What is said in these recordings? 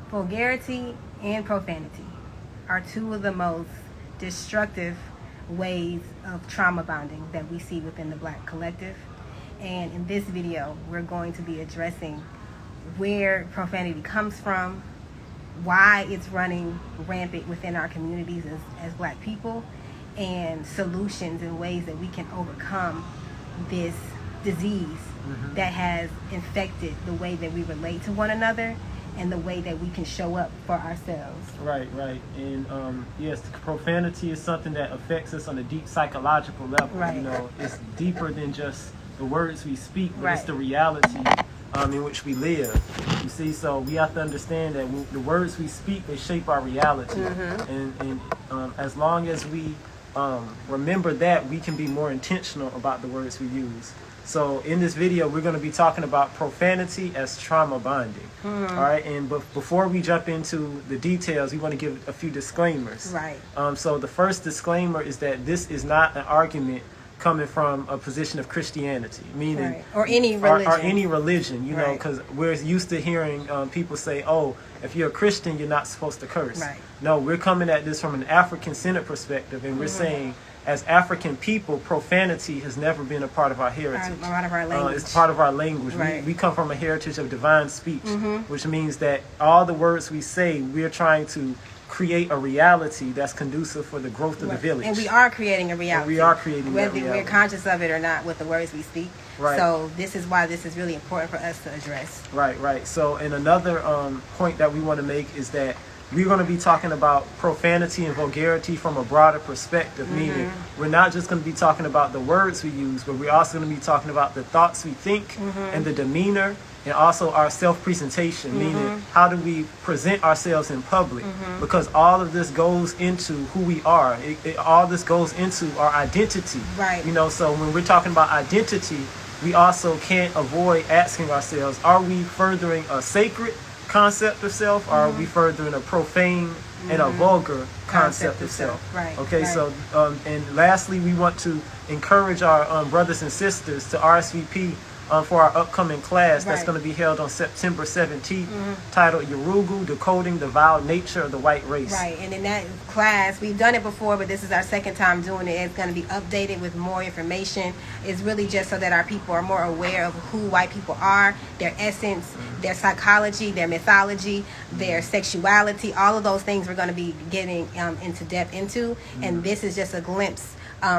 Vulgarity and profanity are two of the most destructive ways of trauma bonding that we see within the Black collective. And in this video, we're going to be addressing where profanity comes from, why it's running rampant within our communities as Black people, and solutions and ways that we can overcome this disease that has infected the way that we relate to one another and the way that we can show up for ourselves. Right. And yes, profanity is something that affects us on a deep psychological level. Right. You know, it's deeper than just the words we speak, but it's Right. the reality in which we live. You see, so we have to understand that the words we speak, they shape our reality. And as long as we remember that, we can be more intentional about the words we use. So in this video, we're going to be talking about profanity as trauma bonding. All right, and before we jump into the details, we want to give a few disclaimers. Right. So the first disclaimer is that this is not an argument coming from a position of Christianity, meaning Right. Or any religion. or any religion, you know, Right. because we're used to hearing people say, "Oh, if you're a Christian, you're not supposed to curse." Right. No, we're coming at this from an African-centered perspective, and we're saying, as African people, profanity has never been a part of our heritage. Part of our language. It's part of our language. Right. We come from a heritage of divine speech, which means that all the words we say, we're trying to create a reality that's conducive for the growth of the village. And we are creating a reality. We are creating that whether reality. we're conscious of it or not with the words we speak. Right. So this is why this is really important for us to address. Right. So, and another point that we want to make is that we're going to be talking about profanity and vulgarity from a broader perspective, meaning we're not just going to be talking about the words we use, but we're also going to be talking about the thoughts we think and the demeanor, and also our self-presentation, meaning how do we present ourselves in public, because all of this goes into who we are. All this goes into our identity. Right. You know, so when we're talking about identity, we also can't avoid asking ourselves, are we furthering a sacred concept of self, or are we furthering a profane and a vulgar concept of self? Right. Okay. Right. So and lastly, we want to encourage our brothers and sisters to RSVP for our upcoming class that's Right. going to be held on September 17th, titled Yorugu, Decoding the Vile Nature of the White Race. Right, and in that class, we've done it before, but this is our second time doing it. It's going to be updated with more information. It's really just so that our people are more aware of who white people are, their essence, their psychology, their mythology, their sexuality. All of those things we're going to be getting into depth into, and this is just a glimpse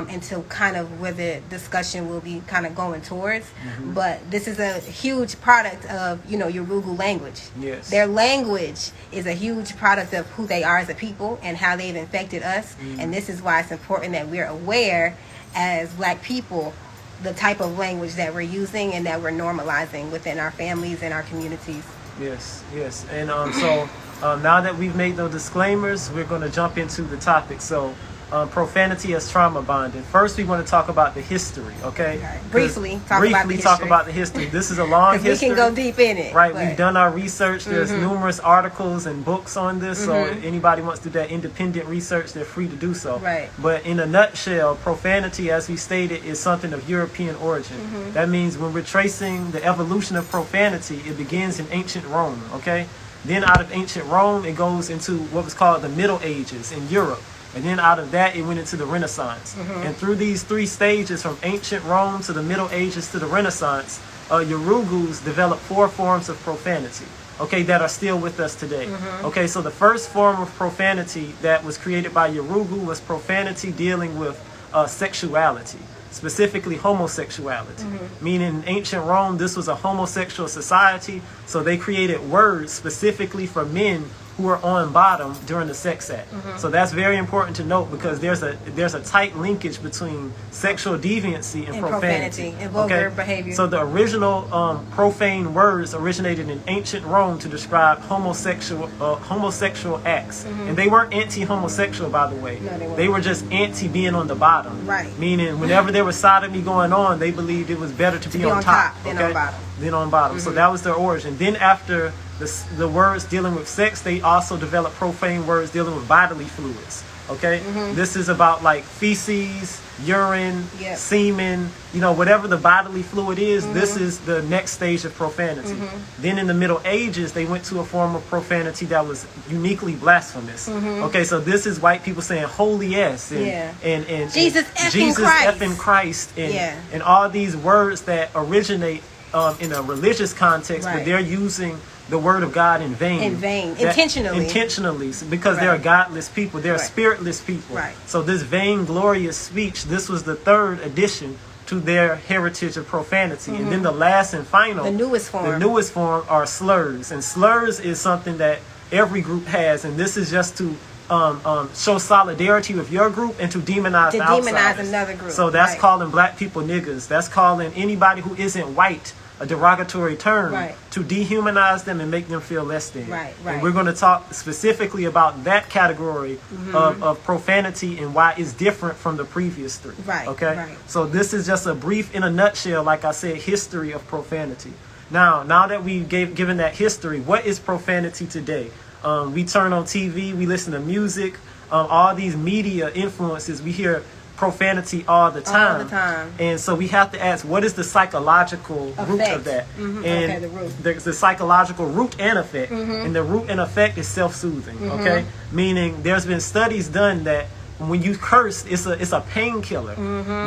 into kind of where the discussion will be kind of going towards. But this is a huge product of, Yorugu language. Yes. Their language is a huge product of who they are as a people and how they've infected us. And this is why it's important that we're aware as Black people the type of language that we're using and that we're normalizing within our families and our communities. Yes. And so now that we've made those disclaimers, we're going to jump into the topic. So profanity as trauma bonding. First, we want to talk about the history, okay? Right. Briefly talk about the history. This is a long history. We can go deep in it. Right, but we've done our research. There's numerous articles and books on this, so if anybody wants to do that independent research, they're free to do so. Right. But in a nutshell, profanity, as we stated, is something of European origin. That means when we're tracing the evolution of profanity, it begins in ancient Rome, okay? Then out of ancient Rome, it goes into what was called the Middle Ages in Europe. And then out of that, it went into the Renaissance. And through these three stages, from ancient Rome to the Middle Ages to the Renaissance, Yorugus developed 4 forms of profanity, okay, that are still with us today. Okay, so the first form of profanity that was created by Yorugu was profanity dealing with sexuality, specifically homosexuality. Meaning in ancient Rome, this was a homosexual society, so they created words specifically for men who are on bottom during the sex act. So that's very important to note, because there's a tight linkage between sexual deviancy and profanity and vulgar behavior. So the original profane words originated in ancient Rome to describe homosexual acts, and they weren't anti-homosexual, by the way. No, they were just anti being on the bottom. Right. Meaning whenever there was sodomy going on, they believed it was better to be on top than on bottom. Than on bottom. So that was their origin. Then after the words dealing with sex, they also developed profane words dealing with bodily fluids. Okay, this is about like feces, urine, semen, you know, whatever the bodily fluid is. This is the next stage of profanity. Then in the Middle Ages, they went to a form of profanity that was uniquely blasphemous. Okay, so this is white people saying holy yes and Jesus effing Christ and all these words that originate in a religious context, but they're using the word of God in vain. Intentionally, because they're godless people. They're spiritless people. So this vain, glorious speech, this was the third addition to their heritage of profanity. And then the last and final, the newest form are slurs. And slurs is something that every group has, and this is just to show solidarity with your group and to demonize the outsiders. Another group. So that's calling black people niggas. That's calling anybody who isn't white a derogatory term to dehumanize them and make them feel less than. And we're going to talk specifically about that category of profanity and why it's different from the previous three. So this is just a brief, in a nutshell, like I said, history of profanity. Now that we've given that history, what is profanity today? We turn on TV, we listen to music, all these media influences, we hear profanity all the time. And so we have to ask, what is the psychological root of that? And there's the psychological root and effect. And the root and effect is self-soothing. Okay, meaning there's been studies done that when you curse, it's a painkiller.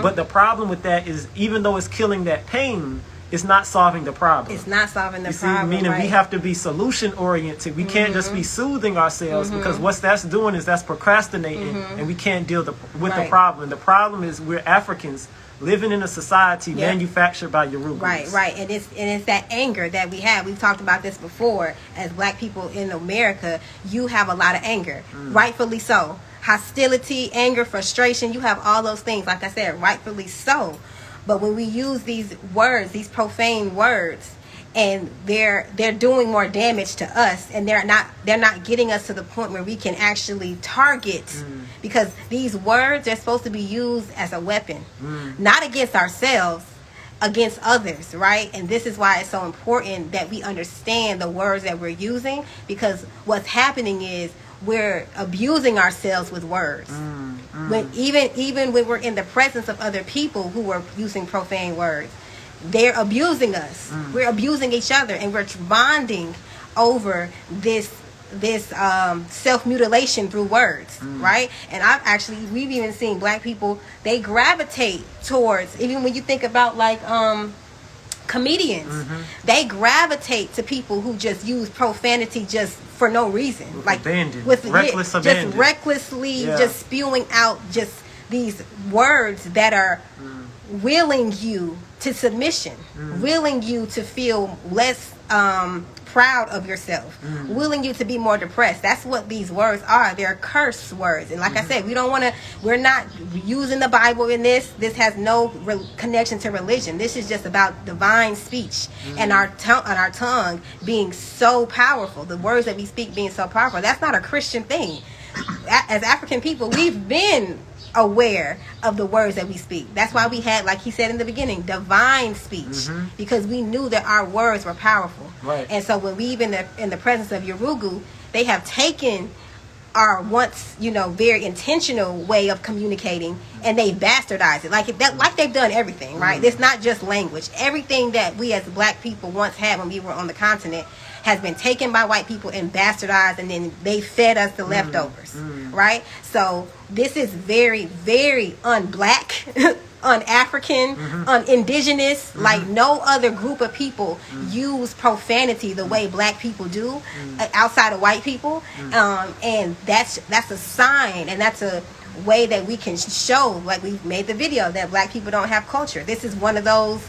But the problem with that is, even though it's killing that pain, it's not solving the problem. It's not solving the problem. Meaning we have to be solution oriented. We can't just be soothing ourselves, because what that's doing is that's procrastinating, and we can't deal with the problem. The problem is we're Africans living in a society manufactured by Yorubas. And it's that anger that we have. We've talked about this before. As black people in America, you have a lot of anger, rightfully so. Hostility, anger, frustration. You have all those things. Like I said, rightfully so. But when we use these words, these profane words, and they're doing more damage to us, and they're not getting us to the point where we can actually target, because these words are supposed to be used as a weapon, not against ourselves, against others, right? And this is why it's so important that we understand the words that we're using, because what's happening is we're abusing ourselves with words. When even when we're in the presence of other people who are using profane words, they're abusing us. We're abusing each other, and we're bonding over this self-mutilation through words, right? And we've even seen black people, they gravitate towards, even when you think about like comedians, they gravitate to people who just use profanity just for no reason, reckless abandon. Just recklessly just spewing out just these words that are willing you to submission, willing you to feel less proud of yourself, willing you to be more depressed. That's what these words are. They're curse words. And like I said, we're not using the Bible in this. This has no connection to religion. This is just about divine speech and our tongue being so powerful. The words that we speak being so powerful. That's not a Christian thing. As African people, we've been aware of the words that we speak. That's why we had, like he said in the beginning, divine speech, because we knew that our words were powerful. And so when we even in the presence of Yorugu, they have taken our once very intentional way of communicating, and they bastardized it like they've done everything, right? It's not just language. Everything that we as black people once had when we were on the continent has been taken by white people and bastardized, and then they fed us the leftovers, right? So this is very, very un-black, un-African, un-indigenous. Like no other group of people use profanity the way black people do, outside of white people, and that's a sign, and that's a way that we can show, like we made the video, that black people don't have culture. This is one of those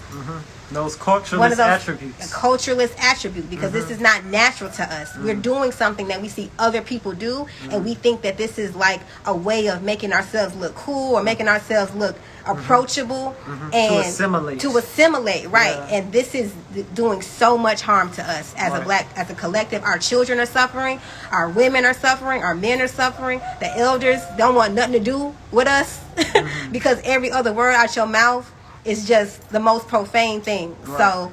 culturalist attributes. A culturalist attribute, because this is not natural to us. We're doing something that we see other people do, and we think that this is like a way of making ourselves look cool or making ourselves look approachable and to assimilate, right? And this is doing so much harm to us as a collective. Our children are suffering, our women are suffering, our men are suffering, the elders don't want nothing to do with us because every other word out your mouth is just the most profane thing. So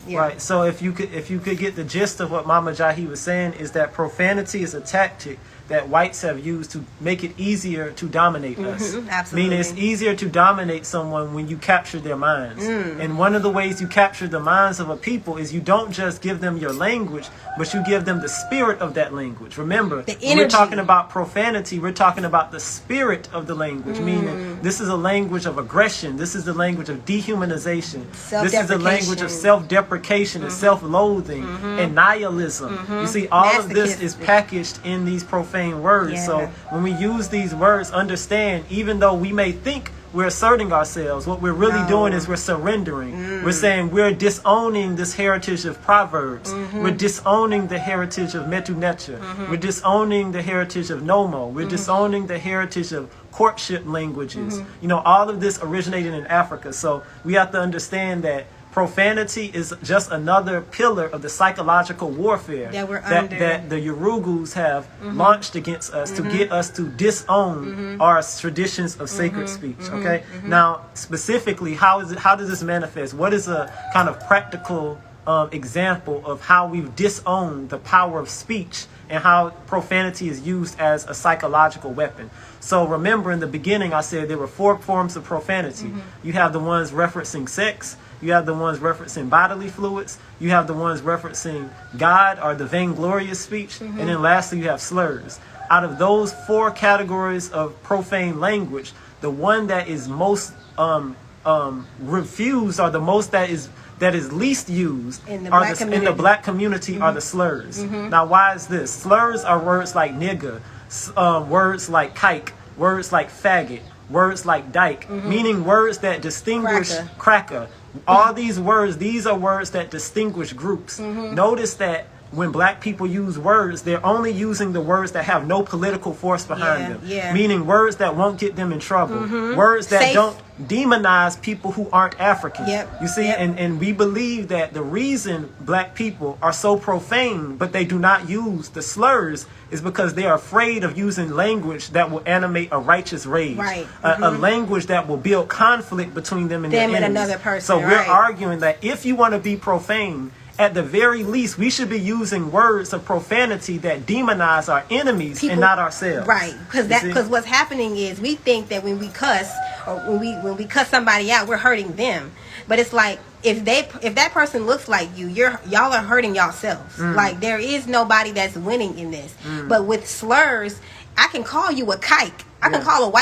Yeah. Right. So if you could get the gist of what Mama Jahi was saying, is that profanity is a tactic that whites have used to make it easier to dominate us. Absolutely. Meaning it's easier to dominate someone when you capture their minds. And one of the ways you capture the minds of a people is you don't just give them your language, but you give them the spirit of that language. Remember, when we're talking about profanity, we're talking about the spirit of the language, meaning this is a language of aggression. This is the language of dehumanization. This is the language of self-deprecation and self-loathing and nihilism. You see, all of this is packaged in these profane words. Yeah. So when we use these words, understand, even though we may think we're asserting ourselves, what we're really doing is we're surrendering. We're saying we're disowning this heritage of proverbs. We're disowning the heritage of metu necha. We're disowning the heritage of nomo. We're disowning the heritage of courtship languages. You know, all of this originated in Africa. So we have to understand that profanity is just another pillar of the psychological warfare that the Yorugus have launched against us to get us to disown our traditions of sacred speech. Okay. Now, specifically, how does this manifest? What is a kind of practical example of how we've disowned the power of speech and how profanity is used as a psychological weapon? So remember, in the beginning, I said there were 4 forms of profanity. You have the ones referencing sex. You have the ones referencing bodily fluids. You have the ones referencing God or the vainglorious speech. And then lastly, you have slurs. Out of those 4 categories of profane language, the one that is most refused, or the most that is least used in the black community are the slurs. Now, why is this? Slurs are words like nigga, words like kike, words like faggot, words like dyke, meaning words that distinguish cracker. All these words, these are words that distinguish groups. Notice that when black people use words, they're only using the words that have no political force behind them. Meaning words that won't get them in trouble. Words that don't demonize people who aren't African. You see, and we believe that the reason black people are so profane, but they do not use the slurs, is because they are afraid of using language that will animate a righteous rage. A language that will build conflict between them and their enemies. Another person. So we're arguing that if you want to be profane, at the very least, we should be using words of profanity that demonize our enemies and not ourselves. Right, because what's happening is we think that when we cuss, or when we cuss somebody out, we're hurting them. But it's like, if that person looks like you, y'all are hurting yourselves. Like, there is nobody that's winning in this. But with slurs, I can call you a kike. I can call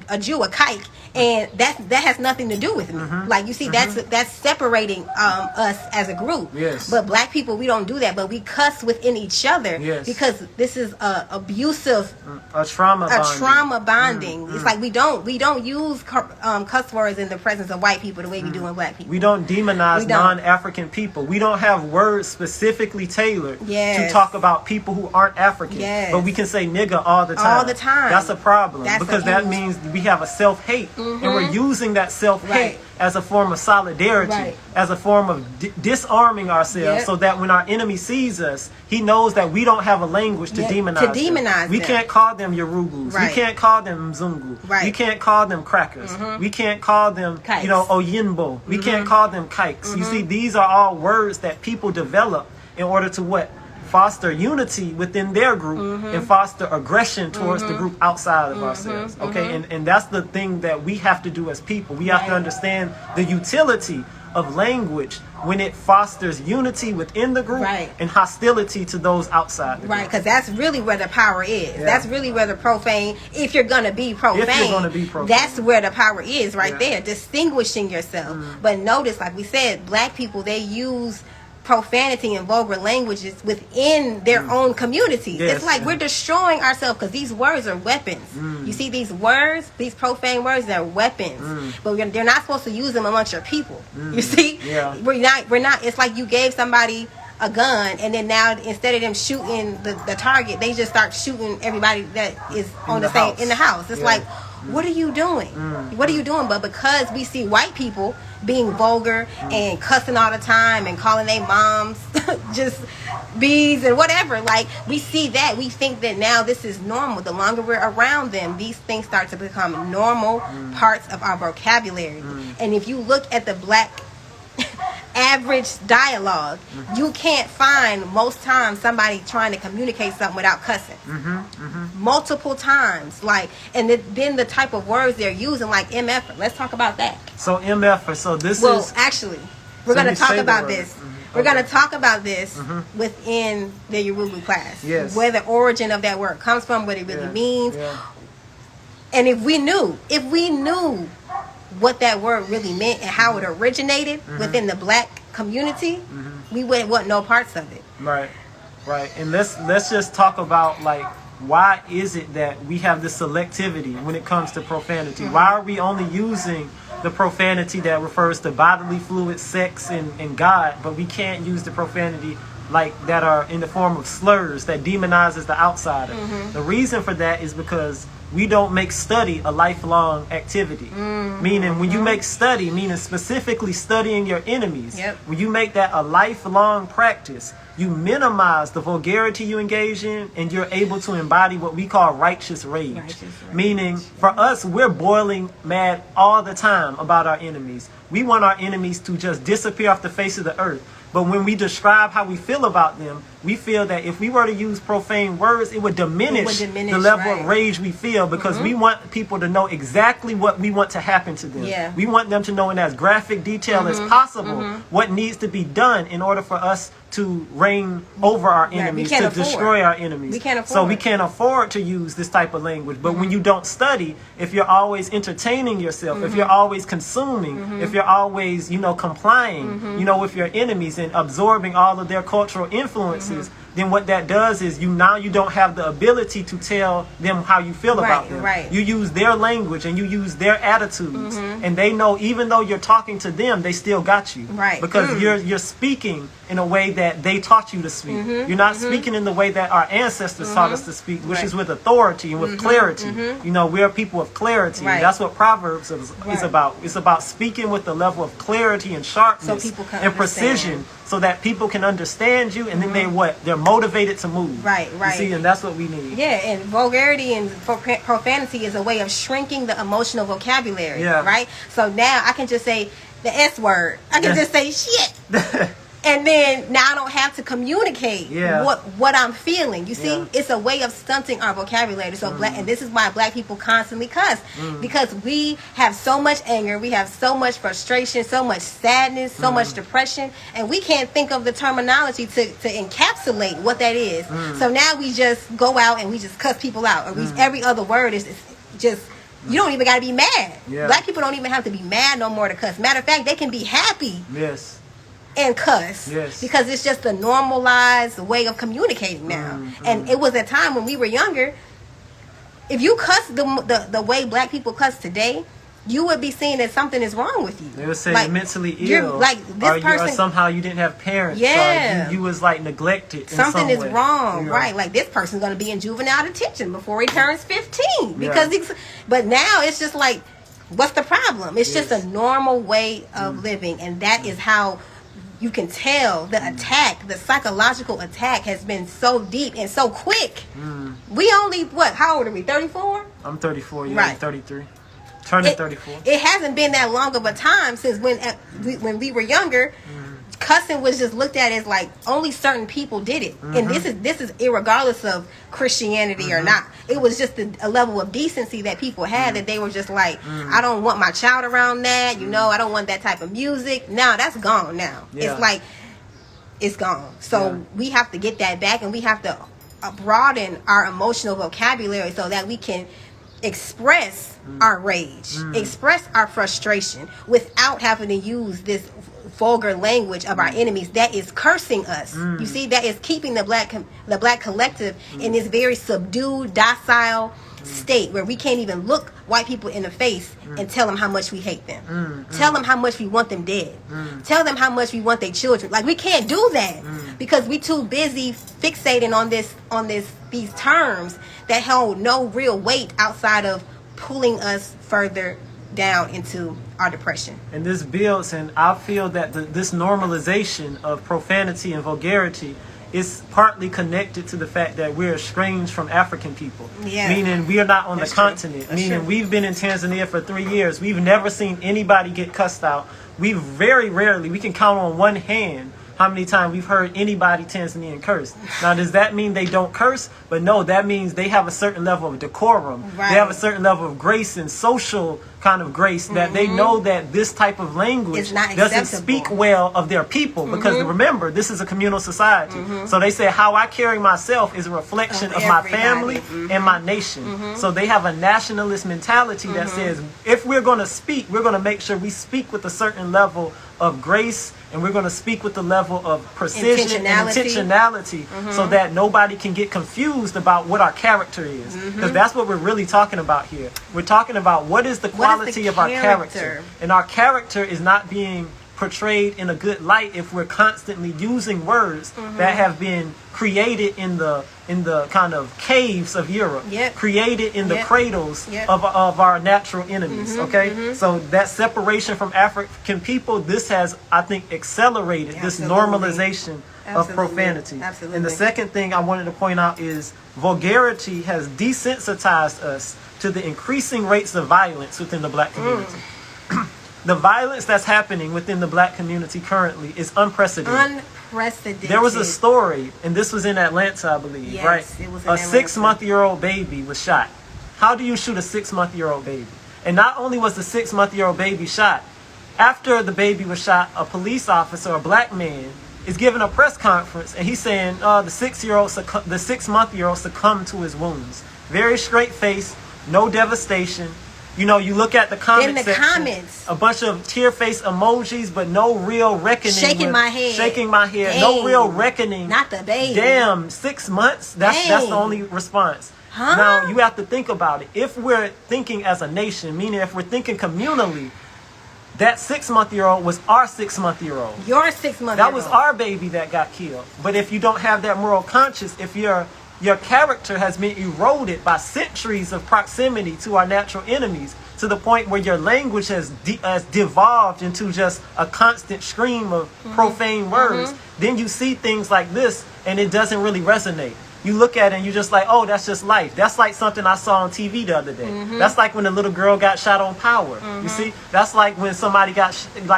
a Jew a kike, and that has nothing to do with me. Like, you see, that's separating us as a group. But black people, we don't do that, but we cuss within each other because this is abusive, a trauma bonding. It's like we don't use cuss words in the presence of white people the way we do in black people. We don't demonize non-African people. We don't have words specifically tailored to talk about people who aren't African. But we can say nigga all the time. That's a problem. Because that means we have a self-hate, and we're using that self-hate as a form of solidarity, as a form of disarming ourselves, so that when our enemy sees us, he knows that we don't have a language to demonize them. We can't call them Yorugus. We can't call them Mzungu. We can't call them crackers. We can't call them, Oyinbo. We can't call them kikes. You see, these are all words that people develop in order to what? Foster unity within their group and foster aggression towards the group outside of ourselves. Okay, and that's the thing that we have to do as people. We have to understand the utility of language when it fosters unity within the group and hostility to those outside the group. Because that's really where the power is. That's really where the profane, if you're going to be profane, that's where the power is there, distinguishing yourself. But notice, like we said, black people, they use profanity and vulgar languages within their own communities. It's like we're destroying ourselves because these words are weapons. You see, these words, these profane words, they're weapons. But they're not supposed to use them amongst your people. You see, we're not. It's like you gave somebody a gun, and then now instead of them shooting the target, they just start shooting everybody that is in the house. It's like, what are you doing? What are you doing? But because we see white people being vulgar and cussing all the time and calling their moms just bees and whatever, like, we see that, we think that now this is normal. The longer we're around them, these things start to become normal parts of our vocabulary. And if you look at the black average dialogue, you can't find most times somebody trying to communicate something without cussing. Multiple times, like, and then the type of words they're using, like MF. Let's talk about that. So MF. So this well, is actually, we're going to talk about this. We're Okay. going to talk about this within the Yoruba class. Yes. Where the origin of that word comes from, what it really means. Yeah. And if we knew what that word really meant and how it originated within the black community, we wouldn't want no parts of it. Right. And let's just talk about, like, why is it that we have this selectivity when it comes to profanity? Why are we only using the profanity that refers to bodily fluids, sex, and God, but we can't use the profanity like that are in the form of slurs that demonizes the outsider? The reason for that is because we don't make study a lifelong activity. Meaning, when you make study, meaning specifically studying your enemies, when you make that a lifelong practice, you minimize the vulgarity you engage in, and you're able to embody what we call righteous rage. Meaning, for us, we're boiling mad all the time about our enemies. We want our enemies to just disappear off the face of the earth. But when we describe how we feel about them, we feel that if we were to use profane words, it would diminish the level of rage we feel, because we want people to know exactly what we want to happen to them. We want them to know in as graphic detail as possible what needs to be done in order for us to reign over our enemies, to destroy our enemies. So we can't afford to use this type of language. But when you don't study, if you're always entertaining yourself, if you're always consuming, if you're always, complying, with your enemies and absorbing all of their cultural influences, then what that does is you don't have the ability to tell them how you feel about them. You use their language and you use their attitudes, and they know even though you're talking to them, they still got you. Because you're speaking in a way that they taught you to speak. You're not speaking in the way that our ancestors taught us to speak, which is with authority and with clarity. We're people of clarity. And that's what Proverbs is about. It's about speaking with the level of clarity and sharpness and precision, so that people can understand you, and then they're motivated to move. You see, and that's what we need. And vulgarity and profanity is a way of shrinking the emotional vocabulary. So now I can just say the S word. I can just say shit. And then now I don't have to communicate what I'm feeling. You see, it's a way of stunting our vocabulary. So and this is why black people constantly cuss, because we have so much anger, we have so much frustration, so much sadness, so much depression, and we can't think of the terminology to encapsulate what that is. So now we just go out and we just cuss people out, or every other word is just. You don't even got to be mad. Black people don't even have to be mad no more to cuss. Matter of fact, they can be happy. And cuss, because it's just a normalized way of communicating now. And it was a time when we were younger. If you cuss the way black people cuss today, you would be seeing that something is wrong with you. They would say mentally ill, this person, or somehow you didn't have parents. Or you was like neglected. Something in some is way. Wrong, right? Like this person's going to be in juvenile detention before he turns 15 because but now it's just like, what's the problem? It's just a normal way of living, and that is how. You can tell the attack, the psychological attack has been so deep and so quick. We only, how old are we, 34? I'm 34, you're 33. Turning 34. It hasn't been that long of a time since when we were younger. Cussing was just looked at as like only certain people did it, and this is irregardless of Christianity or not. It was just a level of decency that people had, that they were just like, I don't want my child around that. I don't want that type of music. Now that's gone. Now it's like it's gone. So we have to get that back, and we have to broaden our emotional vocabulary so that we can express our rage, express our frustration without having to use this vulgar language of our enemies that is cursing us. You see, that is keeping the black collective in this very subdued, docile state where we can't even look white people in the face and tell them how much we hate them. Tell them how much we want them dead. Tell them how much we want their children. Like, we can't do that because we too busy fixating on these terms that hold no real weight outside of pulling us further down into our depression. And this builds, and I feel that this normalization of profanity and vulgarity it's partly connected to the fact that we're estranged from African people. Yeah. Meaning we are not on That's the true. continent. That's Meaning true. we've been in Tanzania for 3 years. We've never seen anybody get cussed out. We very rarely, we can count on one hand how many times we've heard anybody Tanzanian curse. Now, does that mean they don't curse? But no, that means they have a certain level of decorum. Right. They have a certain level of grace and social kind of grace that they know that this type of language It's not doesn't acceptable. speak well of their people. Because remember, this is a communal society. So they say how I carry myself is a reflection of my family and my nation. So they have a nationalist mentality that says if we're going to speak, we're going to make sure we speak with a certain level of grace, and we're going to speak with the level of precision and intentionality so that nobody can get confused about what our character is. Because that's what we're really talking about here. We're talking about what is the quality of our character. And our character is not being portrayed in a good light if we're constantly using words that have been created in the kind of caves of Europe, created in the cradles of our natural enemies. Okay, so that separation from African people, this has, I think, accelerated this normalization of profanity. And the second thing I wanted to point out is vulgarity has desensitized us to the increasing rates of violence within the black community. The violence that's happening within the black community currently is unprecedented. There was a story, and this was in Atlanta, I believe, Yes, right? it was in a Atlanta. 6-month-old baby was shot. How do you shoot a 6-month-old baby? And not only was the 6-month-old baby shot, after the baby was shot, a police officer, a black man, is giving a press conference, and he's saying the 6-month-old succumbed to his wounds. Very straight face, no devastation. You know, you look at the comment section, a bunch of tear-faced emojis, but no real reckoning. Shaking my head. Dang. No real reckoning. Not the baby. Damn, 6 months? That's the only response. Huh? Now, you have to think about it. If we're thinking as a nation, meaning if we're thinking communally, that 6-month-old was our 6-month-old. Your 6-month-old. That was our baby that got killed. But if you don't have that moral conscience, if your character has been eroded by centuries of proximity to our natural enemies, to the point where your language has devolved into just a constant stream of profane words, then you see things like this and it doesn't really resonate. You look at it and you're just like, oh, that's just life. That's like something I saw on TV the other day. That's like when the little girl got shot on Power. You see? That's like when somebody got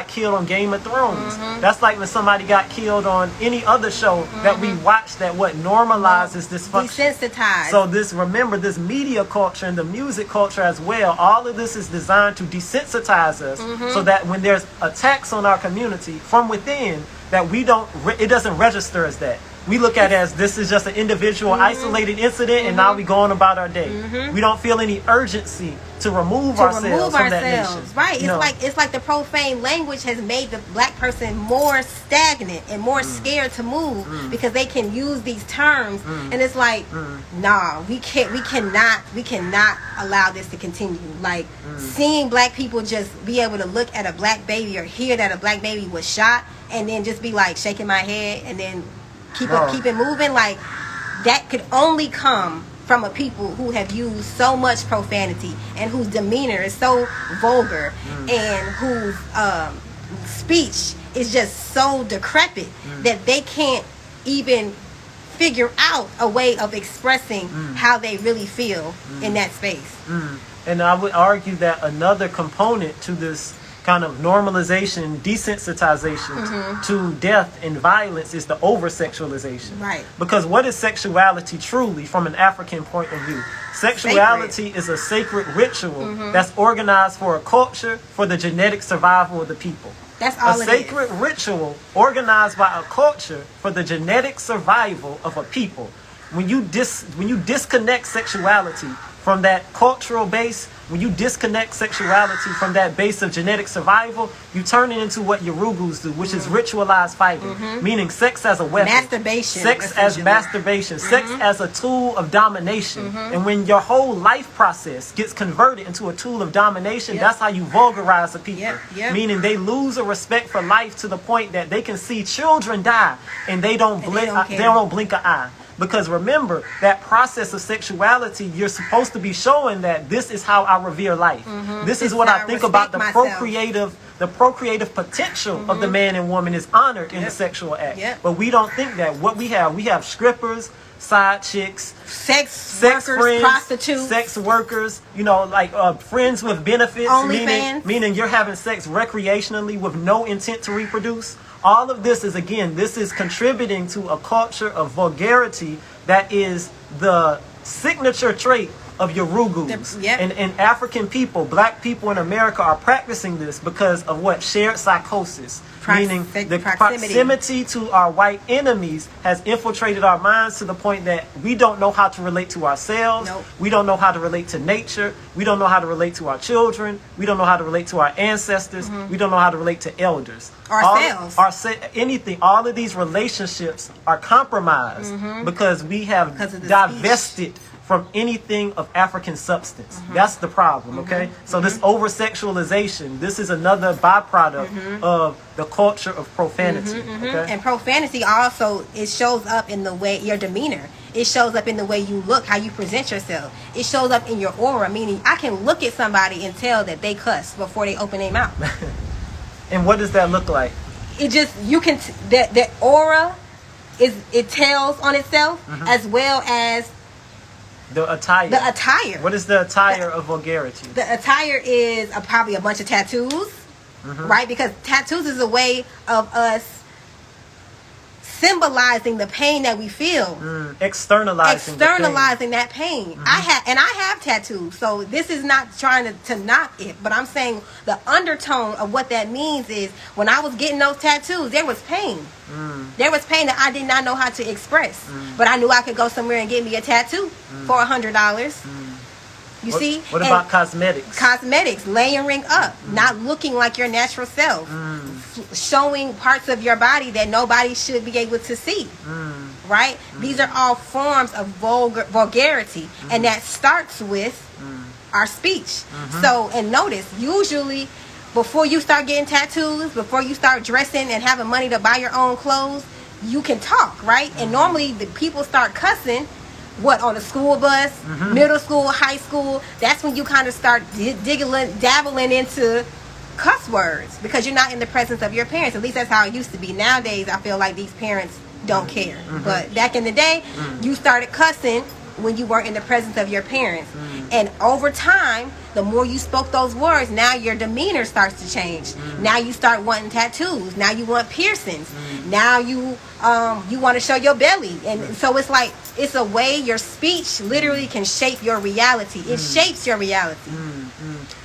killed on Game of Thrones. That's like when somebody got killed on any other show that we watch that normalizes dysfunction. Desensitized. So remember, this media culture and the music culture as well, all of this is designed to desensitize us so that when there's attacks on our community from within, that it doesn't register as that. We look at it as this is just an individual isolated incident and now we go on about our day. We don't feel any urgency to remove ourselves from that nation. Right. It's like the profane language has made the black person more stagnant and more scared to move because they can use these terms and it's like, nah, we cannot allow this to continue. Like seeing black people just be able to look at a black baby or hear that a black baby was shot and then just be like shaking my head and then keep it moving, like that could only come from a people who have used so much profanity and whose demeanor is so vulgar and whose speech is just so decrepit that they can't even figure out a way of expressing how they really feel in that space. And I would argue that another component to this kind of normalization, desensitization to death and violence is the over-sexualization. Right. Because what is sexuality truly from an African point of view? Sexuality is a sacred ritual that's organized for a culture, for the genetic survival of the people. That's all a sacred ritual organized by a culture for the genetic survival of a people. When you disconnect sexuality from that cultural base, when you disconnect sexuality from that base of genetic survival, you turn it into what Yorugus do, which is ritualized fighting, meaning sex as a weapon. Masturbation. Sex as masturbation. Sex as a tool of domination. And when your whole life process gets converted into a tool of domination, that's how you vulgarize the people. Meaning they lose a respect for life to the point that they can see children die and they don't blink an eye. Because remember, that process of sexuality, you're supposed to be showing that this is how I revere life. This is what I think about the procreative the procreative potential of the man and woman is honored in the sexual act. But we don't think that. What we have strippers, side chicks, sex workers, friends, prostitutes, sex workers, you know, like friends with benefits, meaning you're having sex recreationally with no intent to reproduce. All of this is, again, this is contributing to a culture of vulgarity that is the signature trait of Yorugus. And African people, black people in America are practicing this because of what? Shared psychosis. Meaning the proximity to our white enemies has infiltrated our minds to the point that we don't know how to relate to ourselves. We don't know how to relate to nature. We don't know how to relate to our children. We don't know how to relate to our ancestors. We don't know how to relate to elders. Ourselves. Anything. All of these relationships are compromised because we have divested from anything of African substance. That's the problem, okay? So this over-sexualization, this is another byproduct of the culture of profanity. Okay? And profanity also, it shows up in the way, your demeanor. It shows up in the way you look, how you present yourself. It shows up in your aura, meaning I can look at somebody and tell that they cuss before they open their mouth. And what does that look like? It just, you can, that aura, it tells on itself, as well as the attire. The attire. What is the attire of vulgarity? The attire is probably a bunch of tattoos, right? Because tattoos is a way of us symbolizing the pain that we feel. Externalizing that pain. I have tattoos, so this is not trying to knock it, but I'm saying the undertone of what that means is when I was getting those tattoos, there was pain. There was pain that I did not know how to express, but I knew I could go somewhere and get me a tattoo for $100. You see? What about cosmetics? Cosmetics, layering up, not looking like your natural self, showing parts of your body that nobody should be able to see. Right? These are all forms of vulgarity, and that starts with our speech. So, and notice, usually, before you start getting tattoos, before you start dressing and having money to buy your own clothes, you can talk, right? And normally, the people start cussing. What, on a school bus, middle school, high school? That's when you kind of start dabbling into cuss words because you're not in the presence of your parents. At least that's how it used to be. Nowadays, I feel like these parents don't care. But back in the day, you started cussing when you weren't in the presence of your parents. And over time, the more you spoke those words, now your demeanor starts to change. Now you start wanting tattoos. Now you want piercings. Now you want to show your belly. And so it's like, it's a way your speech literally can shape your reality. It shapes your reality.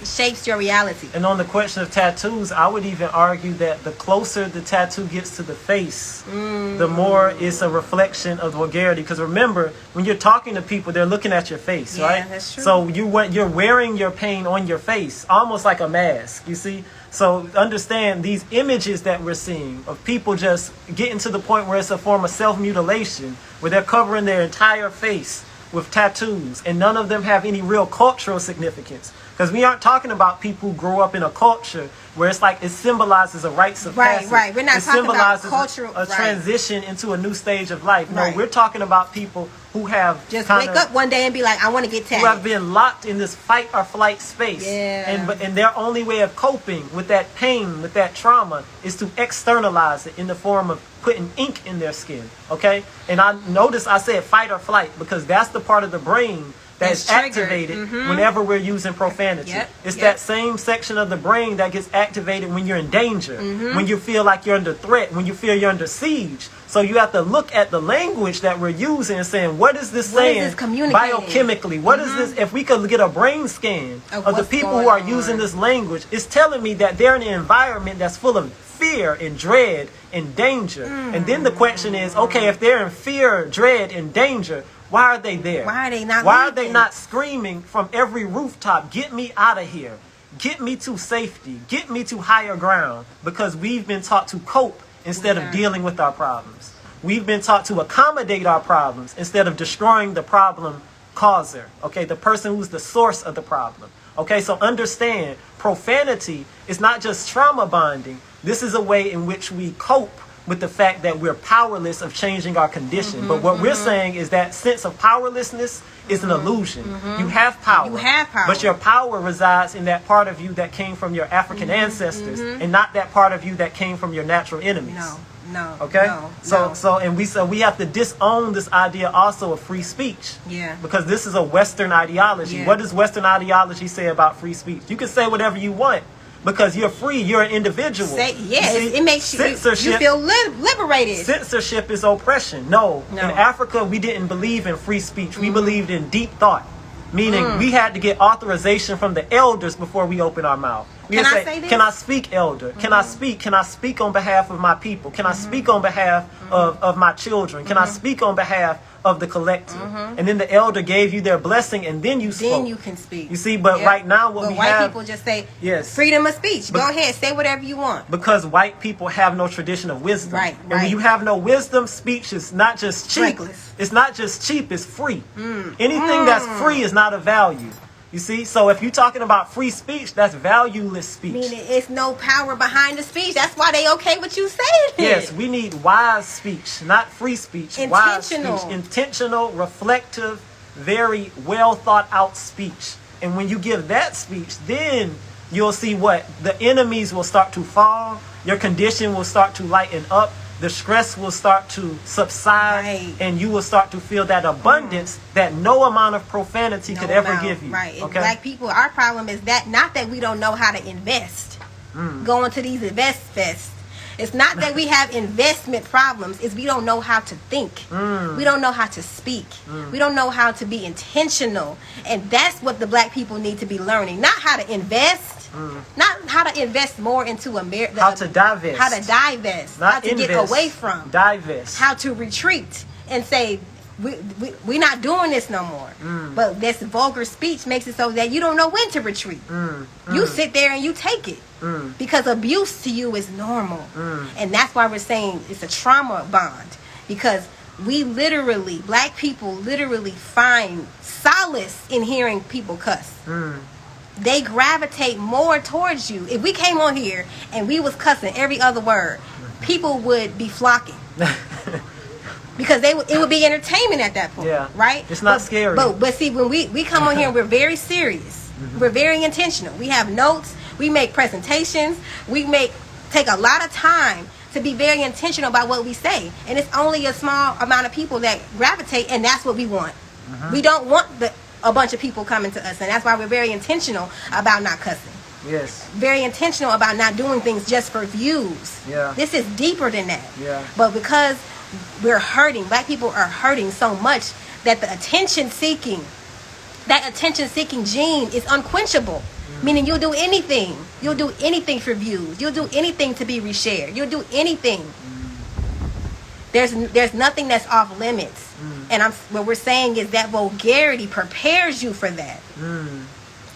It shapes your reality. And on the question of tattoos, I would even argue that the closer the tattoo gets to the face, the more it's a reflection of vulgarity. Because remember, when you're talking to people, they're looking at your face, right? That's true. So you're wearing your pain on your face, almost like a mask, you see? So understand these images that we're seeing of people just getting to the point where it's a form of self-mutilation, where they're covering their entire face with tattoos, and none of them have any real cultural significance. Because we aren't talking about people who grow up in a culture where it's like it symbolizes a rites of passage. Right. We're not talking about cultural. A transition into a new stage of life. No, we're talking about people who have just wake up one day and be like, I want to get tatted. Who have been locked in this fight or flight space. And their only way of coping with that pain, with that trauma, is to externalize it in the form of putting ink in their skin. Okay? And I notice I said fight or flight because that's the part of the brain that's activated whenever we're using profanity. It's that same section of the brain that gets activated when you're in danger, when you feel like you're under threat, when you feel you're under siege. So you have to look at the language that we're using and saying, what is this saying biochemically? What is this? If we could get a brain scan of the people who are using this language, it's telling me that they're in an environment that's full of fear and dread and danger. And then the question is, okay, if they're in fear, dread, and danger, why are they there? Why are they not Why are they not screaming from every rooftop, get me out of here, get me to safety, get me to higher ground? Because we've been taught to cope instead of dealing with our problems. We've been taught to accommodate our problems instead of destroying the problem causer, okay, the person who's the source of the problem. Okay, so understand, profanity is not just trauma bonding. This is a way in which we cope with the fact that we're powerless of changing our condition. But what we're saying is that sense of powerlessness is an illusion. You have power. You have power. But your power resides in that part of you that came from your African ancestors and not that part of you that came from your natural enemies. No. Okay? No. So we have to disown this idea also of free speech. Yeah. Because this is a Western ideology. Yeah. What does Western ideology say about free speech? You can say whatever you want. Because you're free, you're an individual. It makes you feel liberated. Censorship is oppression. No. In Africa, we didn't believe in free speech. We believed in deep thought. Meaning we had to get authorization from the elders before we open our mouth. Can I say this? Can I speak, elder? Can I speak? Can I speak on behalf of my people? Can I speak on behalf of my children? Can I speak on behalf of the collective? And then the elder gave you their blessing, and then you spoke. Then you can speak. You see, but right now what we white have... people just say, yes, freedom of speech. Go ahead, say whatever you want. Because white people have no tradition of wisdom. Right. And when you have no wisdom, speech is not just cheap. Reckless. It's not just cheap, it's free. Anything that's free is not of value. You see, so if you're talking about free speech, that's valueless speech. Meaning it's no power behind the speech. That's why they okay with you saying it. Yes, we need wise speech, not free speech. Wise speech, intentional, reflective, very well thought out speech. And when you give that speech, then you'll see what the enemies will start to fall. Your condition will start to lighten up. The stress will start to subside, and you will start to feel that abundance that no amount of profanity could ever give you. Right. Okay? Black people, our problem is that not that we don't know how to invest. Going to these invest fests. It's not that we have investment problems. It's we don't know how to think. We don't know how to speak. We don't know how to be intentional. And that's what the black people need to be learning. Not how to invest. Not how to invest more into America. How to divest. How to divest. Not how to invest, get away from. Divest. How to retreat and say, we're not doing this no more. But this vulgar speech makes it so that you don't know when to retreat. You sit there and you take it. Because abuse to you is normal. And that's why we're saying it's a trauma bond. Because we literally, black people literally find solace in hearing people cuss. They gravitate more towards you. If we came on here and we was cussing every other word, people would be flocking. Because it would be entertainment at that point, right? It's not scary. But see, when we come on here, we're very serious. We're very intentional. We have notes. We make presentations. We take a lot of time to be very intentional about what we say. And it's only a small amount of people that gravitate, and that's what we want. We don't want a bunch of people coming to us, and that's why we're very intentional about not cussing. Yes. Very intentional about not doing things just for views. Yeah. This is deeper than that. Yeah. But because we're hurting, black people are hurting so much that the attention seeking gene is unquenchable. Meaning you'll do anything. You'll do anything for views. You'll do anything to be reshared. You'll do anything. There's nothing that's off limits. And what we're saying is that vulgarity prepares you for that.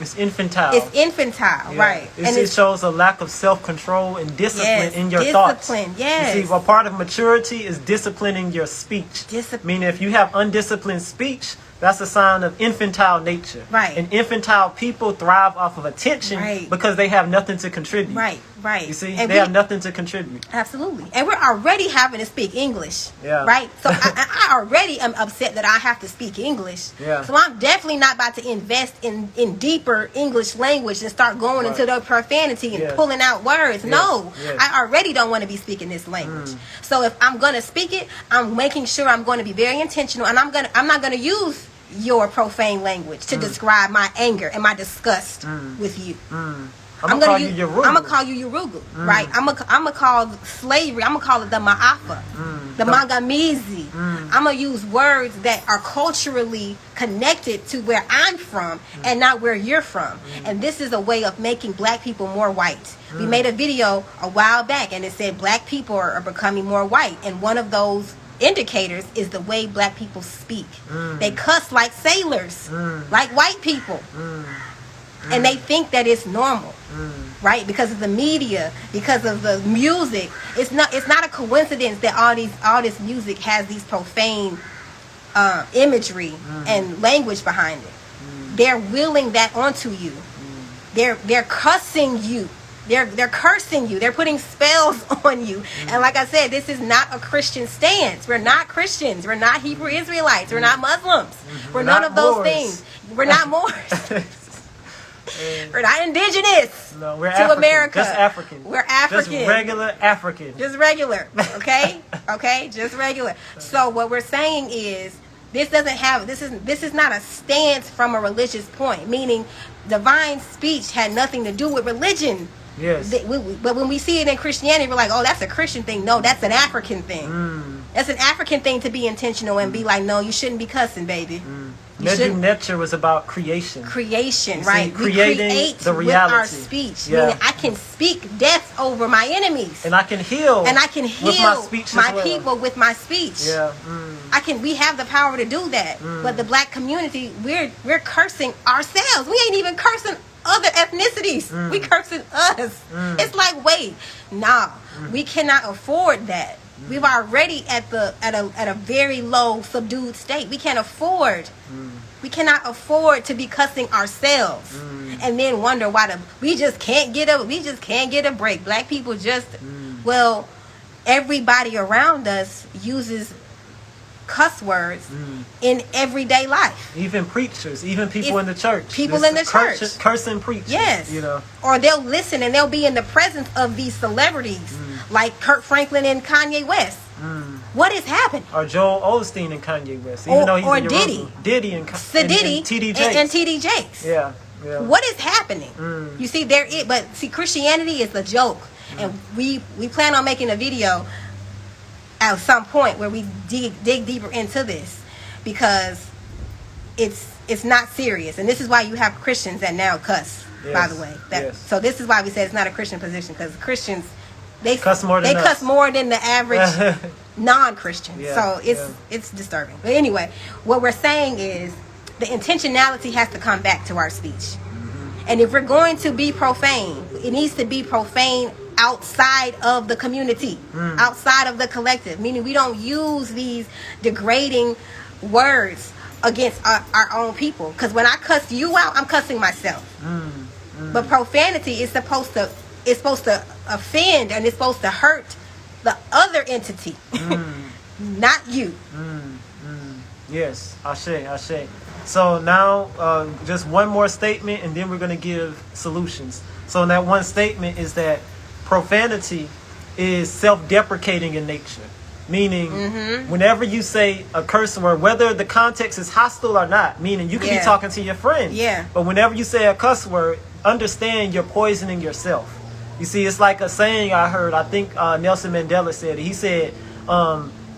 It's infantile. It's infantile, right? It shows a lack of self-control and discipline in your thoughts. Yes. You see, well, part of maturity is disciplining your speech. Meaning if you have undisciplined speech, that's a sign of infantile nature. Right. And infantile people thrive off of attention because they have nothing to contribute. Right. You see, they have nothing to contribute. Absolutely. And we're already having to speak English. Yeah. Right? So I already am upset that I have to speak English. Yeah. So I'm definitely not about to invest in deeper English language and start going into the profanity and pulling out words. No. I already don't want to be speaking this language. So if I'm going to speak it, I'm making sure I'm going to be very intentional, and I'm not going to use your profane language to describe my anger and my disgust with you. I'm gonna call you Yurugu, right? I'm gonna call slavery. I'm gonna call it the Ma'afa, the Mangamizi. I'm gonna use words that are culturally connected to where I'm from and not where you're from. And this is a way of making black people more white. We made a video a while back, and it said black people are becoming more white, and one of those indicators is the way black people speak. They cuss like sailors, like white people, and they think that it's normal, right? Because of the media, because of the music. It's not a coincidence that all this music has these profane imagery and language behind it. They're willing that onto you. They're cussing you They're cursing you. They're putting spells on you. And like I said, this is not a Christian stance. We're not Christians. We're not Hebrew Israelites. We're not Muslims. We're none of those things. We're not Moors. We're not indigenous we're to African. America. Just African. We're African. Just regular African. Just regular. Okay? Okay? Just regular. So what we're saying is this is not a stance from a religious point, meaning divine speech had nothing to do with religion. Yes. But when we see it in Christianity, we're like, oh, that's a Christian thing. No, that's an African thing. That's an African thing to be intentional and be like, no, you shouldn't be cussing, baby. Nature was about creation. Creation, right? See, we create the reality with our speech. Meaning I can speak death over my enemies. And I can heal. And I can heal with my speech my as well. people with my speech. Yeah. We have the power to do that. But the black community, we're cursing ourselves. We ain't even cursing other ethnicities. We cursing us. It's like, wait, we cannot afford that. We've already at a very low subdued state. We can't afford. We cannot afford to be cussing ourselves and then wonder why we just can't get a break. Black people just everybody around us uses cuss words in everyday life. Even preachers, even people in the church. People in the church. Cursing preachers. Yes. You know. Or they'll listen and they'll be in the presence of these celebrities like Kurt Franklin and Kanye West. What is happening? Or Joel Osteen and Kanye West. Even though he's or in Diddy and TD Jakes. And TD Jakes. Yeah. What is happening? You see, Christianity is a joke. And we plan on making a video at some point where we dig deeper into this, because it's not serious. And this is why you have Christians that now cuss, by the way. So this is why we said it's not a Christian position, because Christians, they cuss more than the average non-Christian. So it's disturbing. But anyway, what we're saying is the intentionality has to come back to our speech. And if we're going to be profane, it needs to be profane outside of the community, outside of the collective, meaning we don't use these degrading words against our own people. Because when I cuss you out, I'm cussing myself. But profanity is supposed to offend, and it's supposed to hurt the other entity, not you. Yes, Ashe. So now just one more statement, and then we're going to give solutions. So that one statement is that profanity is self-deprecating in nature. Meaning, whenever you say a curse word, whether the context is hostile or not, meaning you could be talking to your friend. But whenever you say a cuss word, understand you're poisoning yourself. You see, it's like a saying I heard, I think Nelson Mandela said it. He said,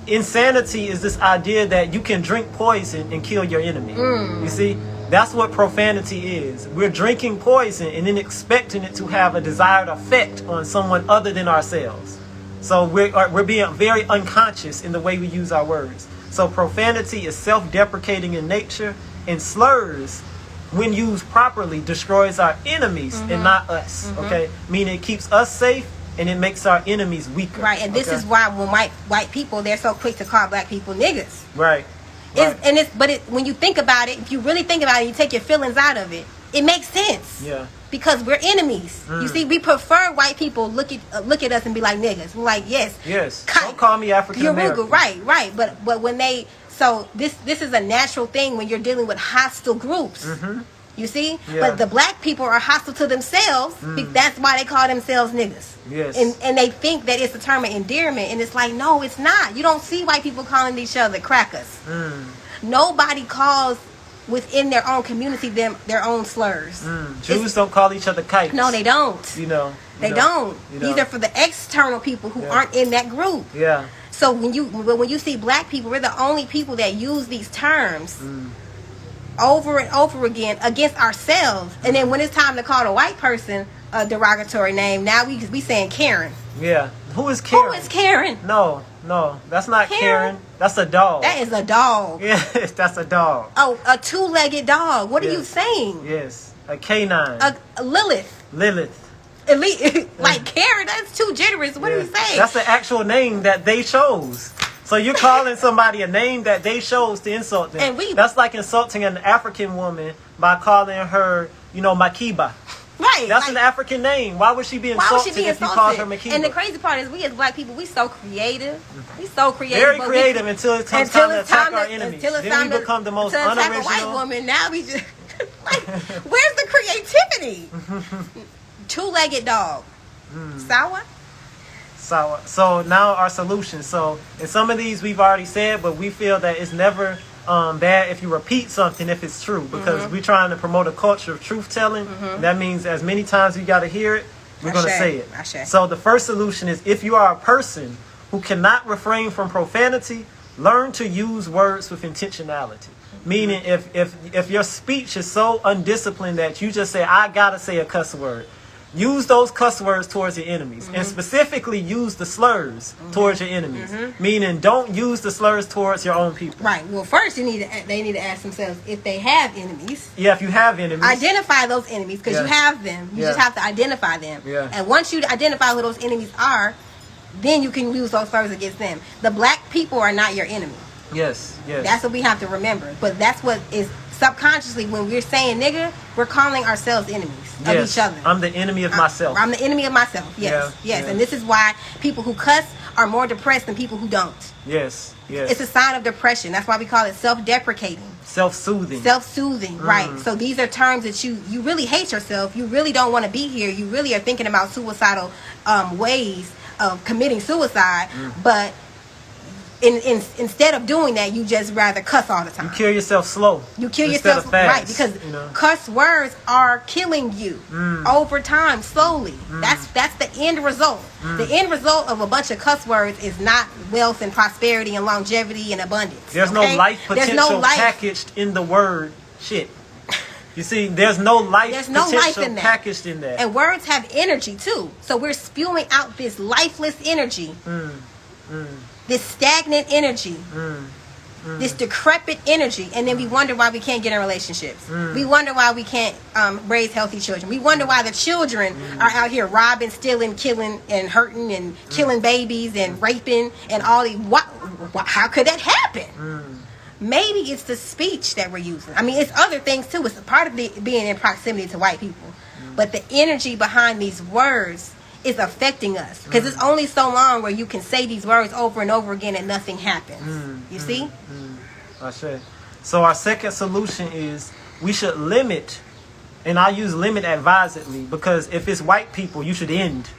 insanity is this idea that you can drink poison and kill your enemy. You see? That's what profanity is. We're drinking poison and then expecting it to have a desired effect on someone other than ourselves. So we're being very unconscious in the way we use our words. So profanity is self-deprecating in nature, and slurs, when used properly, destroys our enemies and not us. Okay? Meaning it keeps us safe and it makes our enemies weaker. Right, and this is why when white people, they're so quick to call black people niggas. Right. When you think about it, if you really think about it, you take your feelings out of it, it makes sense. Yeah. Because we're enemies. You see, we prefer white people look at us and be like niggas. We're like, yes. Don't call me African American. Right. But when they this is a natural thing when you're dealing with hostile groups. You see? But the black people are hostile to themselves. That's why they call themselves niggas. Yes. And they think that it's a term of endearment. And it's like, no, it's not. You don't see white people calling each other crackers. Nobody calls within their own community their own slurs. Jews don't call each other kites. No, they don't. They don't. These are for the external people who aren't in that group. Yeah. So when you see black people, we're the only people that use these terms over and over again against ourselves. And then when it's time to call a white person a derogatory name, now we saying Karen. Yeah. Who is Karen? Who is Karen? No, that's not Karen. That's a dog. That is a dog. Yes, that's a dog. Oh, a two-legged dog. What are you saying? Yes, a canine. A Lilith. Like Karen, that's too generous. What are you saying? That's the actual name that they chose. So you're calling somebody a name that they chose to insult them. That's like insulting an African woman by calling her, Makiba. Right. That's an African name. Why would she be insulted if you called her Makeba? And the crazy part is, we as black people, we so creative. We so creative. Very creative until it comes time to attack our enemies. Then we become the most unoriginal. A white woman. Now we just like, where's the creativity? Two-legged dog. Sour. So now our solution. So in some of these we've already said, but we feel that it's never bad if you repeat something if it's true, because we're trying to promote a culture of truth telling. That means as many times you got to hear it, we're going to say it. So the first solution is, if you are a person who cannot refrain from profanity, learn to use words with intentionality. Meaning if your speech is so undisciplined that you just say, I gotta say a cuss word, use those cuss words towards your enemies, and specifically use the slurs towards your enemies. Meaning, don't use the slurs towards your own people. Right. Well, first they need to ask themselves if they have enemies. Yeah, if you have enemies, identify those enemies, because you have them. You just have to identify them. Yeah. And once you identify who those enemies are, then you can use those slurs against them. The black people are not your enemy. Yes. That's what we have to remember. But that's what is subconsciously, when we're saying nigga, we're calling ourselves enemies of each other. I'm the enemy of myself. I'm the enemy of myself. Yes. And this is why people who cuss are more depressed than people who don't. Yes. It's a sign of depression. That's why we call it self-deprecating. Self-soothing, right. So these are terms that you really hate yourself. You really don't want to be here. You really are thinking about suicidal ways of committing suicide, but instead of doing that, you just rather cuss all the time. You kill yourself slow. You kill yourself right, because cuss words are killing you over time, slowly. That's the end result. The end result of a bunch of cuss words is not wealth and prosperity and longevity and abundance. There's no life potential packaged in the word shit. You see, there's no life potential packaged in that. And words have energy too. So we're spewing out this lifeless energy. This stagnant energy, this decrepit energy, and then we wonder why we can't get in relationships. We wonder why we can't raise healthy children. We wonder why the children are out here robbing, stealing, killing, and hurting, and killing babies, and raping, and all these. How could that happen? Maybe it's the speech that we're using. I mean, it's other things too. It's part of being in proximity to white people. But the energy behind these words is affecting us, because it's only so long where you can say these words over and over again and nothing happens. You see? I say. So our second solution is, we should limit, and I use limit advisedly, because if it's white people, you should end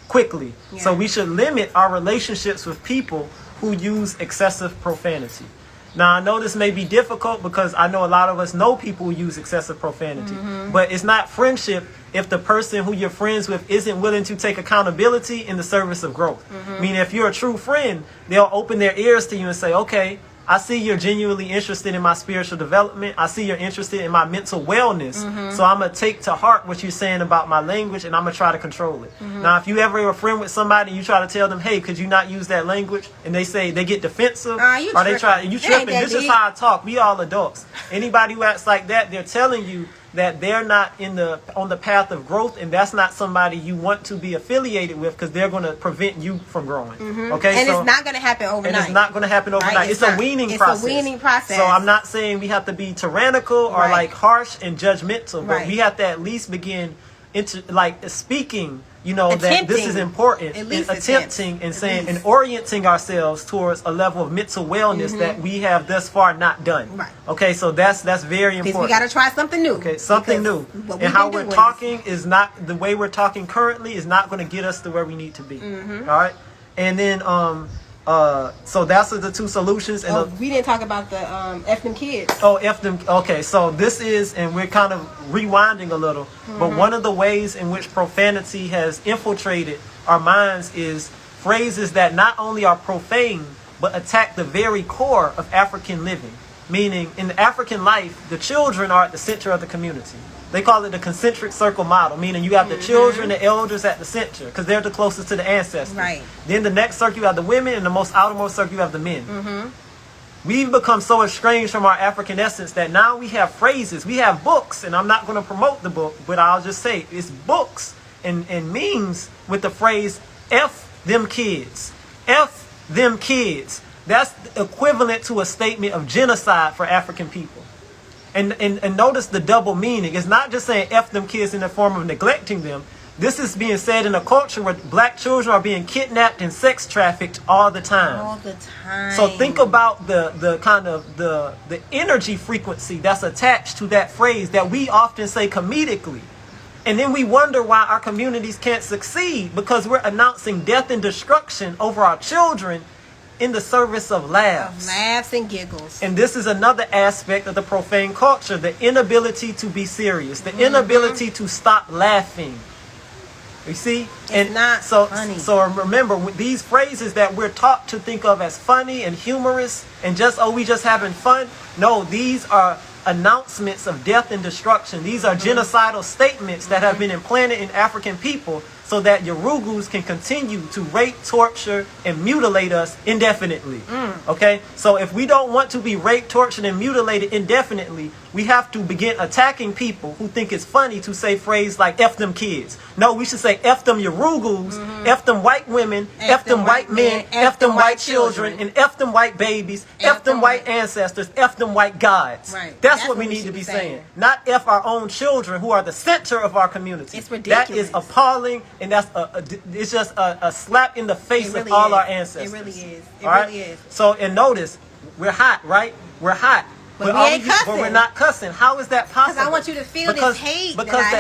quickly. So we should limit our relationships with people who use excessive profanity. Now, I know this may be difficult, because I know a lot of us know people who use excessive profanity, but it's not friendship if the person who you're friends with isn't willing to take accountability in the service of growth. Meaning, if you're a true friend, they'll open their ears to you and say, okay, I see you're genuinely interested in my spiritual development. I see you're interested in my mental wellness. So I'm going to take to heart what you're saying about my language, and I'm going to try to control it. Now, if you ever are a friend with somebody and you try to tell them, hey, could you not use that language? And they say, they get defensive, or they try, you tripping. This is how I talk. We all adults. Anybody who acts like that, they're telling you that they're not on the path of growth, and that's not somebody you want to be affiliated with, because they're going to prevent you from growing. Okay, and it's not going to happen overnight. And it's not going to happen overnight. Right? It's a weaning process. It's a weaning process. So I'm not saying we have to be tyrannical or like harsh and judgmental, but we have to at least begin speaking. That this is important, and attempting and saying and orienting ourselves towards a level of mental wellness that we have thus far not done. Right. Okay, so that's very important. Because we got to try something new. Okay, something new. And how we're talking is not the way we're talking currently is not going to get us to where we need to be. All right, and then so that's the two solutions. And we didn't talk about the F them kids. Oh, F them. Okay, so this is, and we're kind of rewinding a little, but one of the ways in which profanity has infiltrated our minds is phrases that not only are profane, but attack the very core of African living. Meaning, in African life, the children are at the center of the community. They call it the concentric circle model, meaning you have the children, the elders at the center, because they're the closest to the ancestors. Right. Then the next circle, you have the women, and the most outermost circle, you have the men. We've become so estranged from our African essence that now we have phrases, we have books, and I'm not going to promote the book, but I'll just say it's books and memes with the phrase, F them kids. F them kids. That's equivalent to a statement of genocide for African people. And notice the double meaning. It's not just saying F them kids in the form of neglecting them. This is being said in a culture where black children are being kidnapped and sex trafficked all the time. All the time. So think about the kind of the energy frequency that's attached to that phrase that we often say comedically. And then we wonder why our communities can't succeed, because we're announcing death and destruction over our children in the service of laughs. Of laughs and giggles. And this is another aspect of the profane culture, the inability to be serious, the inability to stop laughing. You see? It's not funny. So remember, with these phrases that we're taught to think of as funny and humorous and just, oh, we just having fun. No, these are announcements of death and destruction. These are genocidal statements that have been implanted in African people so that Yorugus can continue to rape, torture, and mutilate us indefinitely. Okay? So if we don't want to be raped, tortured, and mutilated indefinitely, we have to begin attacking people who think it's funny to say phrases like F them kids. No, we should say F them Yorugus, F them white women, F them white men, F them white children, and F them white babies, F them white ancestors, F them white gods. Right. That's what we need to be saying. Not F our own children who are the center of our community. It's ridiculous. That is appalling, and that's it's just a slap in the face of all our ancestors. It really is. It All right? really is. So, and notice, we're hot, right? We're hot. But we ain't cussing. But we're not cussing. How is that possible? Because I want you to feel this hate because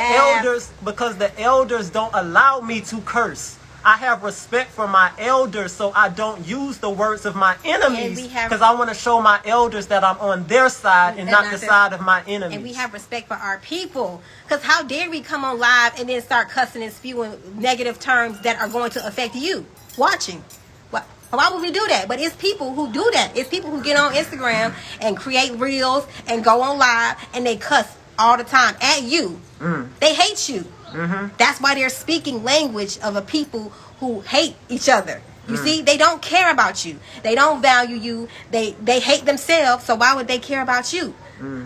the elders don't allow me to curse. I have respect for my elders, so I don't use the words of my enemies, because I want to show my elders that I'm on their side and not the side of my enemies. And we have respect for our people, because how dare we come on live and then start cussing and spewing negative terms that are going to affect you watching? Why would we do that? But it's people who do that. It's people who get on Instagram and create reels and go on live and they cuss all the time at you. They hate you. That's why they're speaking language of a people who hate each other. You see, they don't care about you. They don't value you. They hate themselves. So why would they care about you?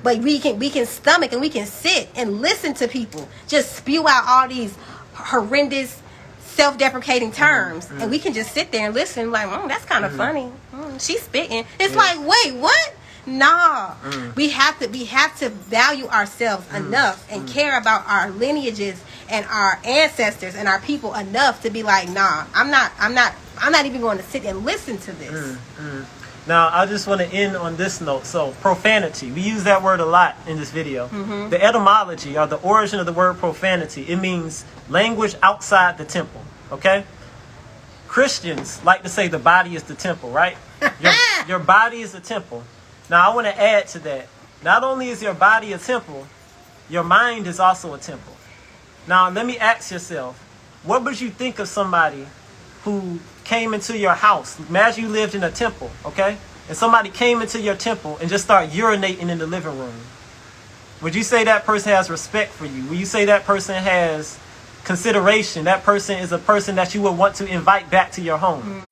But we can stomach and we can sit and listen to people just spew out all these horrendous, self-deprecating terms, and we can just sit there and listen like, that's kind of funny. She's spitting. It's like, wait, what? Nah. We have to value ourselves enough and care about our lineages and our ancestors and our people enough to be like, nah, I'm not even going to sit and listen to this. Now, I just want to end on this note. So, profanity. We use that word a lot in this video. The etymology, or the origin of the word profanity, it means language outside the temple. Okay? Christians like to say the body is the temple, right? Your body is the temple. Now, I want to add to that. Not only is your body a temple, your mind is also a temple. Now, let me ask yourself, what would you think of somebody who came into your house? Imagine you lived in a temple, okay? And somebody came into your temple and just started urinating in the living room. Would you say that person has respect for you? Would you say that person has consideration? That person is a person that you would want to invite back to your home?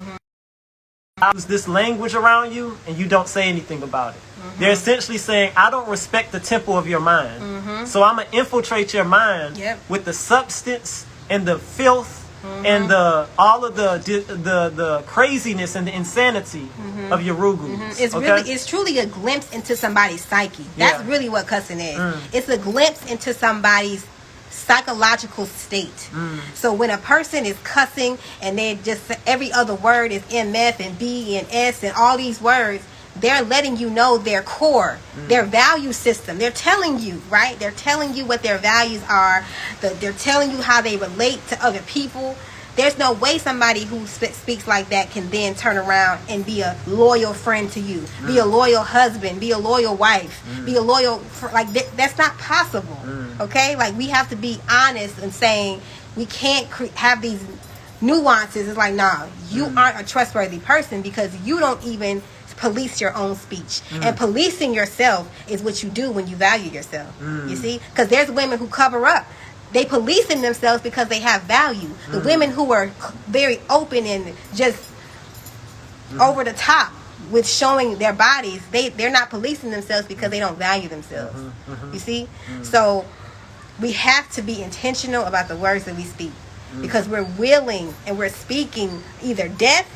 Use this language around you and you don't say anything about it. They're essentially saying, I don't respect the temple of your mind. So I'm going to infiltrate your mind with the substance and the filth and all of the craziness and the insanity of Yorugus. It's truly a glimpse into somebody's psyche. That's really what cussing is. It's a glimpse into somebody's psychological state. So when a person is cussing and they just every other word is MF and B and S and all these words, they're letting you know their core, their value system. They're telling you, right? They're telling you what their values are. They're telling you how they relate to other people. There's no way somebody who speaks like that can then turn around and be a loyal friend to you, be a loyal husband, be a loyal wife, be a loyal, that's not possible. Okay? Like, we have to be honest in saying we can't have these nuances. It's like, nah, you aren't a trustworthy person because you don't even police your own speech. And policing yourself is what you do when you value yourself. You see? Because there's women who cover up. They policing themselves because they have value. The women who are very open and just over the top with showing their bodies, they're not policing themselves because they don't value themselves. You see? So we have to be intentional about the words that we speak, because we're willing and we're speaking either death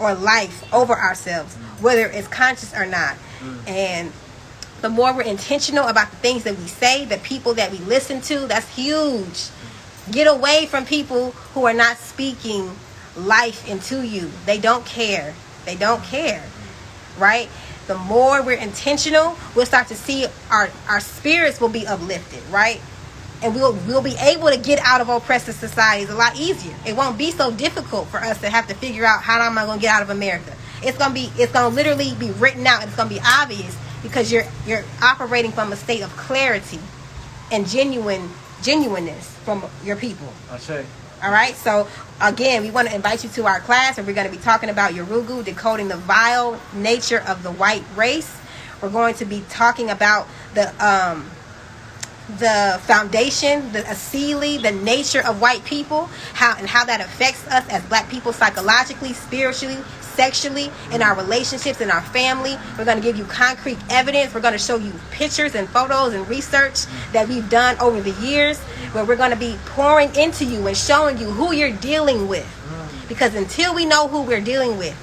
or life over ourselves, whether it's conscious or not. And the more we're intentional about the things that we say, the people that we listen to. That's huge. Get away from people who are not speaking life into you. They don't care. They don't care, right? The more we're intentional, we'll start to see our spirits will be uplifted, right? And we'll be able to get out of oppressive societies a lot easier. It won't be so difficult for us to have to figure out how am I going to get out of America. It's going to literally be written out. It's going to be obvious because you're operating from a state of clarity and genuineness from your people. I say. All right. So again, we want to invite you to our class, and we're going to be talking about Yorugu, decoding the vile nature of the white race. We're going to be talking about the foundation, the asili, the nature of white people, how that affects us as black people psychologically, spiritually, sexually, in our relationships, in our family. We're going to give you concrete evidence. We're going to show you pictures and photos and research that we've done over the years, where we're going to be pouring into you and showing you who you're dealing with. Because until we know who we're dealing with,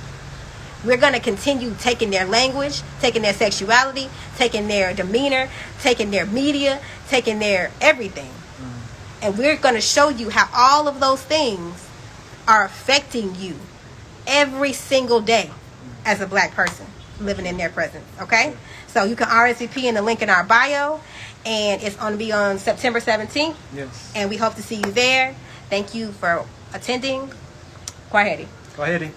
we're going to continue taking their language, taking their sexuality, taking their demeanor, taking their media, taking their everything. And we're going to show you how all of those things are affecting you every single day as a black person living in their presence. Okay? So you can RSVP in the link in our bio, and it's going to be on September 17th. Yes. And we hope to see you there. Thank you for attending. Kwaheri. Go ahead.